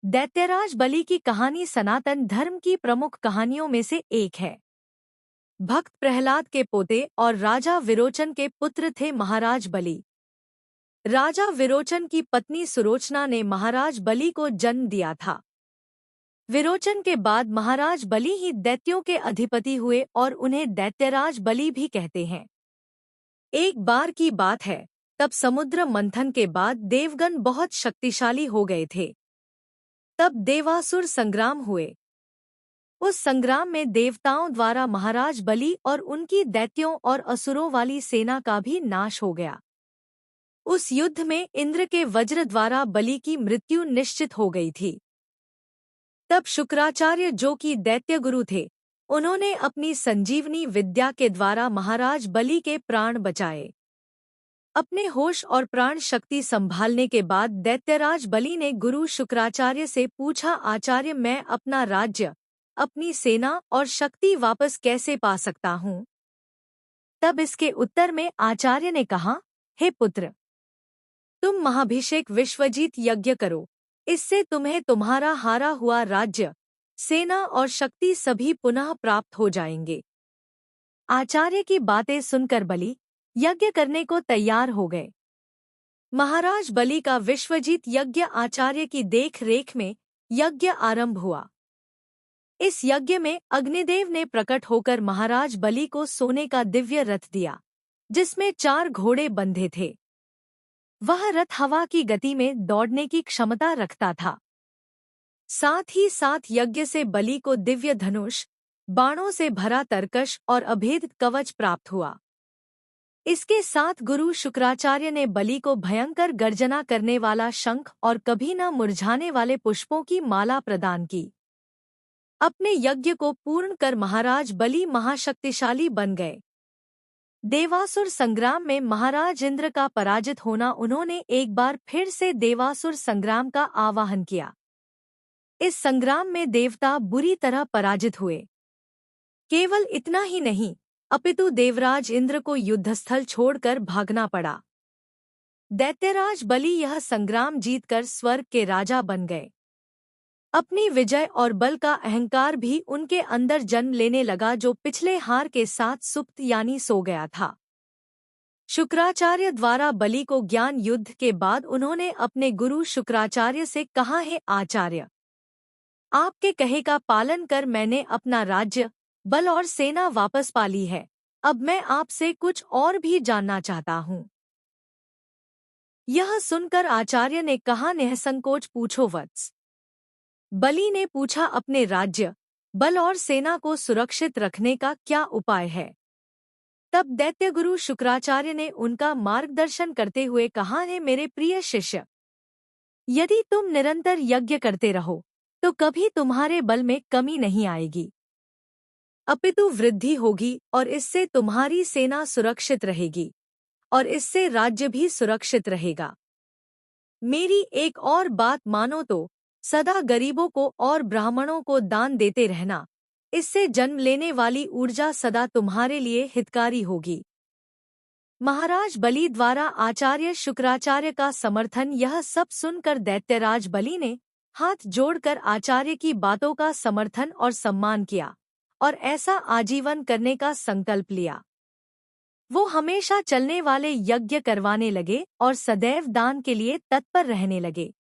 दैत्यराज बलि की कहानी सनातन धर्म की प्रमुख कहानियों में से एक है। भक्त प्रहलाद के पोते और राजा विरोचन के पुत्र थे महाराज बलि। राजा विरोचन की पत्नी सुलोचना ने महाराज बलि को जन्म दिया था। विरोचन के बाद महाराज बलि ही दैत्यों के अधिपति हुए और उन्हें दैत्यराज बलि भी कहते हैं। एक बार की बात है, तब समुद्र मंथन के बाद देवगण बहुत शक्तिशाली हो गए थे। तब देवासुर संग्राम हुए। उस संग्राम में देवताओं द्वारा महाराज बलि और उनकी दैत्यों और असुरों वाली सेना का भी नाश हो गया। उस युद्ध में इंद्र के वज्र द्वारा बलि की मृत्यु निश्चित हो गई थी। तब शुक्राचार्य, जो कि दैत्य गुरु थे, उन्होंने अपनी संजीवनी विद्या के द्वारा महाराज बलि के प्राण बचाए। अपने होश और प्राण शक्ति संभालने के बाद दैत्यराज बलि ने गुरु शुक्राचार्य से पूछा, आचार्य, मैं अपना राज्य, अपनी सेना और शक्ति वापस कैसे पा सकता हूँ? तब इसके उत्तर में आचार्य ने कहा, हे पुत्र, तुम महाभिषेक विश्वजीत यज्ञ करो। इससे तुम्हें तुम्हारा हारा हुआ राज्य, सेना और शक्ति सभी पुनः प्राप्त हो जाएंगे। आचार्य की बातें सुनकर बलि यज्ञ करने को तैयार हो गए। महाराज बलि का विश्वजीत यज्ञ आचार्य की देख रेख में यज्ञ आरंभ हुआ। इस यज्ञ में अग्निदेव ने प्रकट होकर महाराज बलि को सोने का दिव्य रथ दिया, जिसमें 4 घोड़े बंधे थे। वह रथ हवा की गति में दौड़ने की क्षमता रखता था। साथ ही साथ यज्ञ से बलि को दिव्य धनुष, बाणों से भरा तरकश और अभेद कवच प्राप्त हुआ। इसके साथ गुरु शुक्राचार्य ने बलि को भयंकर गर्जना करने वाला शंख और कभी न मुरझाने वाले पुष्पों की माला प्रदान की। अपने यज्ञ को पूर्ण कर महाराज बलि महाशक्तिशाली बन गए। देवासुर संग्राम में महाराज इंद्र का पराजित होना, उन्होंने एक बार फिर से देवासुर संग्राम का आवाहन किया। इस संग्राम में देवता बुरी तरह पराजित हुए। केवल इतना ही नहीं, अपितु देवराज इंद्र को युद्धस्थल छोड़कर भागना पड़ा। दैत्यराज बलि यह संग्राम जीतकर स्वर्ग के राजा बन गए। अपनी विजय और बल का अहंकार भी उनके अंदर जन्म लेने लगा, जो पिछले हार के साथ सुप्त यानी सो गया था। शुक्राचार्य द्वारा बलि को ज्ञान युद्ध के बाद उन्होंने अपने गुरु शुक्राचार्य से कहा, है आचार्य, आपके कहे का पालन कर मैंने अपना राज्य, बल और सेना वापस पा ली है। अब मैं आपसे कुछ और भी जानना चाहता हूँ। यह सुनकर आचार्य ने कहा, निःसंकोच पूछो वत्स। बलि ने पूछा, अपने राज्य, बल और सेना को सुरक्षित रखने का क्या उपाय है? तब दैत्य गुरु शुक्राचार्य ने उनका मार्गदर्शन करते हुए कहा, है मेरे प्रिय शिष्य, यदि तुम निरंतर यज्ञ करते रहो तो कभी तुम्हारे बल में कमी नहीं आएगी, अपितु वृद्धि होगी और इससे तुम्हारी सेना सुरक्षित रहेगी और इससे राज्य भी सुरक्षित रहेगा। मेरी एक और बात मानो तो सदा गरीबों को और ब्राह्मणों को दान देते रहना। इससे जन्म लेने वाली ऊर्जा सदा तुम्हारे लिए हितकारी होगी। महाराज बलि द्वारा आचार्य शुक्राचार्य का समर्थन, यह सब सुनकर दैत्यराज बलि ने हाथ जोड़कर आचार्य की बातों का समर्थन और सम्मान किया और ऐसा आजीवन करने का संकल्प लिया। वो हमेशा चलने वाले यज्ञ करवाने लगे और सदैव दान के लिए तत्पर रहने लगे।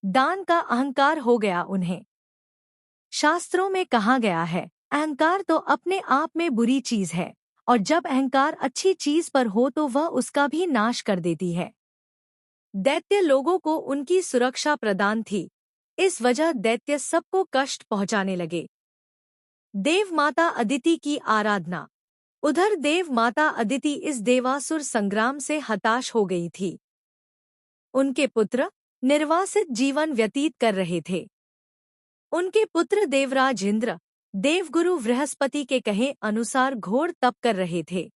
दान का अहंकार हो गया उन्हें। शास्त्रों में कहा गया है, अहंकार तो अपने आप में बुरी चीज है और जब अहंकार अच्छी चीज पर हो तो वह उसका भी नाश कर देती है। दैत्य लोगों को उनकी सुरक्षा प्रदान थी, इस वजह दैत्य सबको कष्ट पहुंचाने लगे। देव माता अदिति की आराधना। उधर देव माता अदिति इस देवासुर संग्राम से हताश हो गई थी। उनके पुत्र निर्वासित जीवन व्यतीत कर रहे थे। उनके पुत्र देवराज इंद्र देवगुरु बृहस्पति के कहे अनुसार घोर तप कर रहे थे।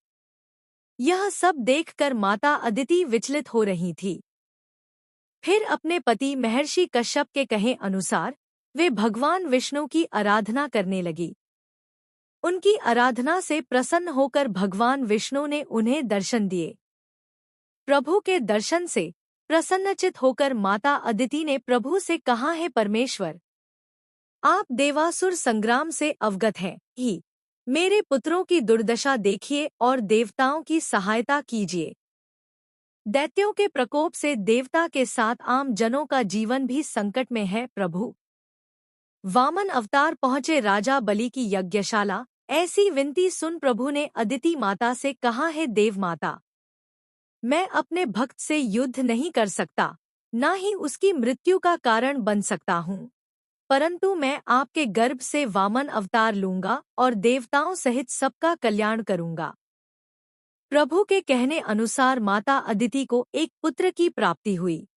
यह सब देखकर माता अदिति विचलित हो रही थी। फिर अपने पति महर्षि कश्यप के कहे अनुसार वे भगवान विष्णु की आराधना करने लगी। उनकी आराधना से प्रसन्न होकर भगवान विष्णु ने उन्हें दर्शन दिए। प्रभु के दर्शन से प्रसन्नचित होकर माता अदिति ने प्रभु से कहा, है परमेश्वर, आप देवासुर संग्राम से अवगत हैं ही। मेरे पुत्रों की दुर्दशा देखिए और देवताओं की सहायता कीजिए। दैत्यों के प्रकोप से देवता के साथ आम जनों का जीवन भी संकट में है प्रभु। वामन अवतार पहुंचे राजा बलि की यज्ञशाला। ऐसी विनती सुन प्रभु ने अदिति माता से कहा, है देव माता, मैं अपने भक्त से युद्ध नहीं कर सकता, न ही उसकी मृत्यु का कारण बन सकता हूँ, परंतु मैं आपके गर्भ से वामन अवतार लूंगा और देवताओं सहित सबका कल्याण करूंगा। प्रभु के कहने अनुसार माता अदिति को एक पुत्र की प्राप्ति हुई।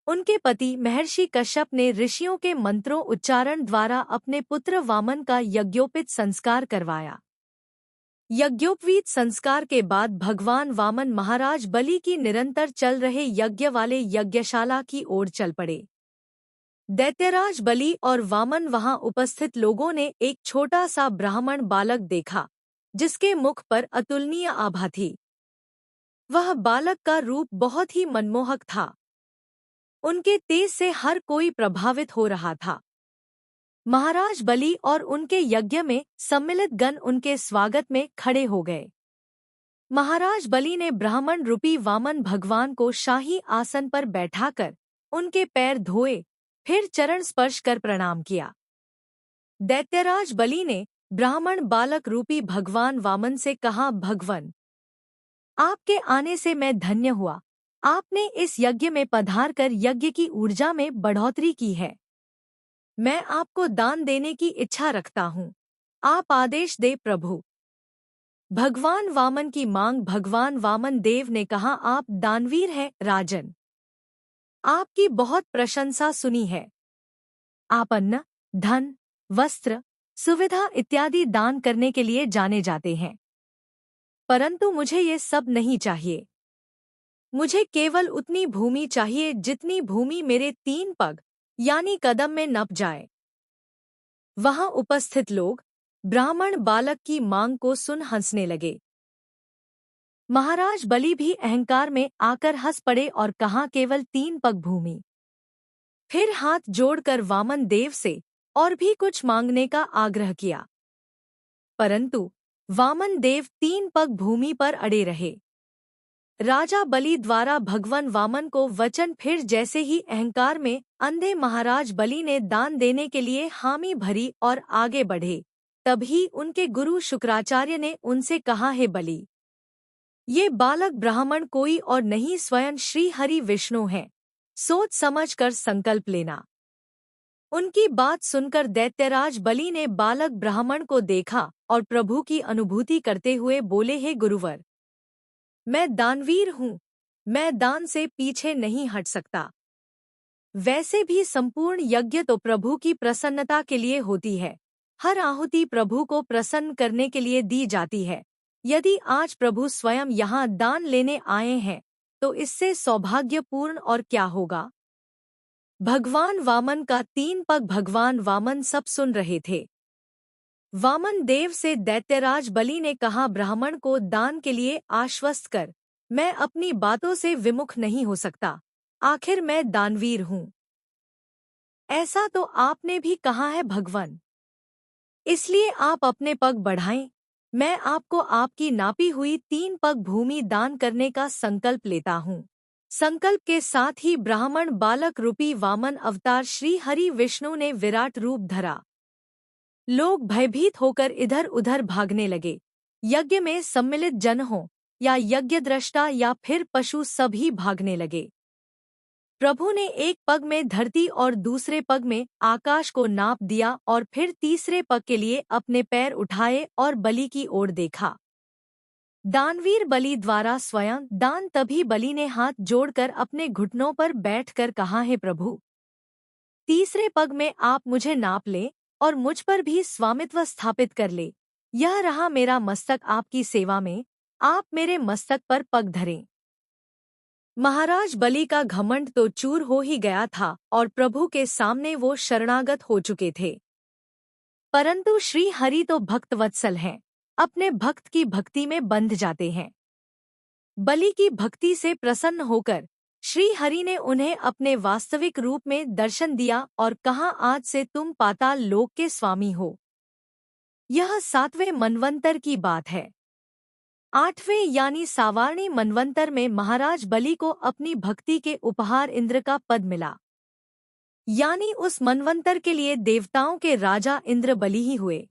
उनके पति महर्षि कश्यप ने ऋषियों के मंत्रों उच्चारण द्वारा अपने पुत्र वामन का यज्ञोपित संस्कार करवाया। यज्ञोपवीत संस्कार के बाद भगवान वामन महाराज बलि की निरंतर चल रहे यज्ञ वाले यज्ञशाला की ओर चल पड़े। दैत्यराज बलि और वामन वहां उपस्थित लोगों ने एक छोटा सा ब्राह्मण बालक देखा, जिसके मुख पर अतुलनीय आभा थी। वह बालक का रूप बहुत ही मनमोहक था। उनके तेज से हर कोई प्रभावित हो रहा था। महाराज बलि और उनके यज्ञ में सम्मिलित गण उनके स्वागत में खड़े हो गए। महाराज बलि ने ब्राह्मण रूपी वामन भगवान को शाही आसन पर बैठाकर उनके पैर धोए, फिर चरण स्पर्श कर प्रणाम किया। दैत्यराज बलि ने ब्राह्मण बालक रूपी भगवान वामन से कहा, भगवन, आपके आने से मैं धन्य हुआ। आपने इस यज्ञ में पधार कर यज्ञ की ऊर्जा में बढ़ोतरी की है। मैं आपको दान देने की इच्छा रखता हूँ। आप आदेश दे प्रभु। भगवान वामन की मांग। भगवान वामन देव ने कहा, आप दानवीर हैं राजन। आपकी बहुत प्रशंसा सुनी है। आप अन्न, धन, वस्त्र, सुविधा इत्यादि दान करने के लिए जाने जाते हैं, परंतु मुझे ये सब नहीं चाहिए। मुझे केवल उतनी भूमि चाहिए जितनी भूमि मेरे 3 पग यानी कदम में नप जाए। वहां उपस्थित लोग ब्राह्मण बालक की मांग को सुन हंसने लगे। महाराज बलि भी अहंकार में आकर हंस पड़े और कहा, केवल 3 पग भूमि। फिर हाथ जोड़कर वामन देव से और भी कुछ मांगने का आग्रह किया, परंतु वामन देव 3 पग भूमि पर अड़े रहे। राजा बलि द्वारा भगवान वामन को वचन फिर जैसे ही अहंकार में अंधे महाराज बलि ने दान देने के लिए हामी भरी और आगे बढ़े, तभी उनके गुरु शुक्राचार्य ने उनसे कहा, है बलि, ये बालक ब्राह्मण कोई और नहीं स्वयं श्री हरि विष्णु है। सोच समझ कर संकल्प लेना। उनकी बात सुनकर दैत्यराज बलि ने बालक ब्राह्मण को देखा और प्रभु की अनुभूति करते हुए बोले, हे गुरुवर, मैं दानवीर हूँ, मैं दान से पीछे नहीं हट सकता। वैसे भी संपूर्ण यज्ञ तो प्रभु की प्रसन्नता के लिए होती है। हर आहुति प्रभु को प्रसन्न करने के लिए दी जाती है। यदि आज प्रभु स्वयं यहाँ दान लेने आए हैं, तो इससे सौभाग्यपूर्ण और क्या होगा। भगवान वामन का 3 पग। भगवान वामन सब सुन रहे थे। वामन देव से दैत्यराज बलि ने कहा, ब्राह्मण को दान के लिए आश्वस्त कर। मैं अपनी बातों से विमुख नहीं हो सकता, आखिर मैं दानवीर हूँ। ऐसा तो आपने भी कहा है भगवान, इसलिए आप अपने पग बढ़ाएं। मैं आपको आपकी नापी हुई 3 पग भूमि दान करने का संकल्प लेता हूँ। संकल्प के साथ ही ब्राह्मण बालक रूपी वामन अवतार श्री हरि विष्णु ने विराट रूप धरा। लोग भयभीत होकर इधर उधर भागने लगे। यज्ञ में सम्मिलित जन हो या यज्ञद्रष्टा या फिर पशु, सभी भागने लगे। प्रभु ने एक पग में धरती और दूसरे पग में आकाश को नाप दिया और फिर तीसरे पग के लिए अपने पैर उठाए और बलि की ओर देखा। दानवीर बलि द्वारा स्वयं दान। तभी बलि ने हाथ जोड़कर अपने घुटनों पर बैठकर कहा, है प्रभु, तीसरे पग में आप मुझे नाप ले और मुझ पर भी स्वामित्व स्थापित कर ले। यह रहा मेरा मस्तक आपकी सेवा में, आप मेरे मस्तक पर पग धरें। महाराज बलि का घमंड तो चूर हो ही गया था और प्रभु के सामने वो शरणागत हो चुके थे। परंतु श्री हरि तो भक्तवत्सल हैं, अपने भक्त की भक्ति में बंध जाते हैं। बलि की भक्ति से प्रसन्न होकर श्री हरि ने उन्हें अपने वास्तविक रूप में दर्शन दिया और कहा, आज से तुम पाताल लोक के स्वामी हो। यह 7वें मनवंतर की बात है। 8वें यानी सावार्णी मनवंतर में महाराज बलि को अपनी भक्ति के उपहार इंद्र का पद मिला। यानी उस मनवंतर के लिए देवताओं के राजा इंद्र बलि ही हुए।